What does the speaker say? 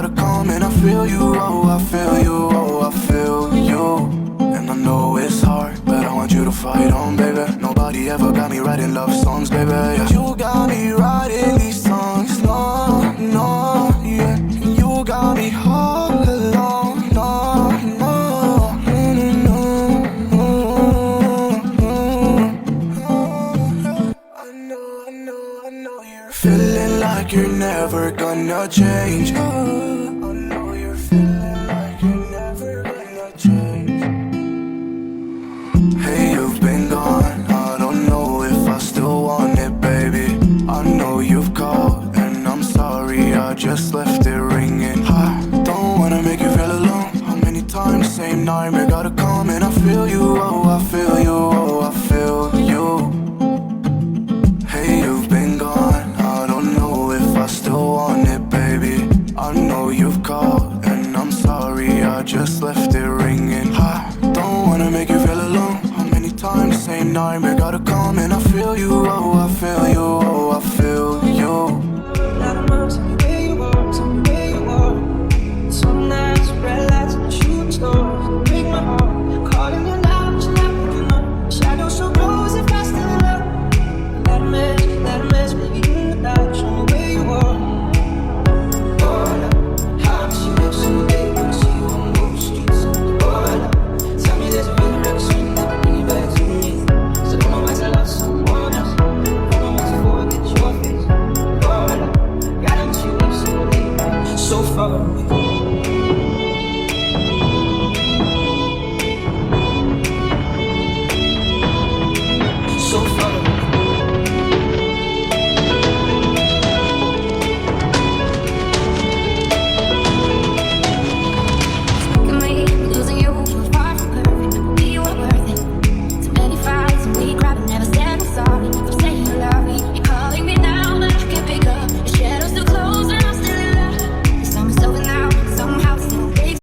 gotta come and I feel you, oh, I feel you, oh, I feel you. And I know it's hard, but I want you to fight on, baby. Nobody ever got me writing love songs, baby, yeah. You got me writing these songs, no, no, yeah. You got me all alone, no, no. Feeling like you're never gonna change. I know you're feeling like you're never gonna change. Hey, you've been gone, I don't know if I still want it, baby. I know you've called, and I'm sorry, I just left it ringing. I don't wanna make you feel alone. How many times, same nightmare, gotta come and I feel you, oh, I feel you, oh, I feel you. Hey, you've been gone, I don't know if I still want it, baby. I know you've called, and I'm sorry, I just left it ringing. I don't wanna make you feel alone. How many times, same nightmare, gotta come and I feel you, oh, I feel you, oh, I feel you. Tell me where you are, tell me where you are. Some nights, red lights, and shooting stars break my heart. Calling you now, but you're not picking up. Shadows so close, if I still in love. Let a mess, baby, in the dark. Show me where you are. Oh, how I miss you every single day. When I see you on those streets. Oh, tell me there's a real record, so you never bring it back to me. So don't know why I love someone else. Don't know what to forget your face. Oh, gotta miss you every single day. So far away.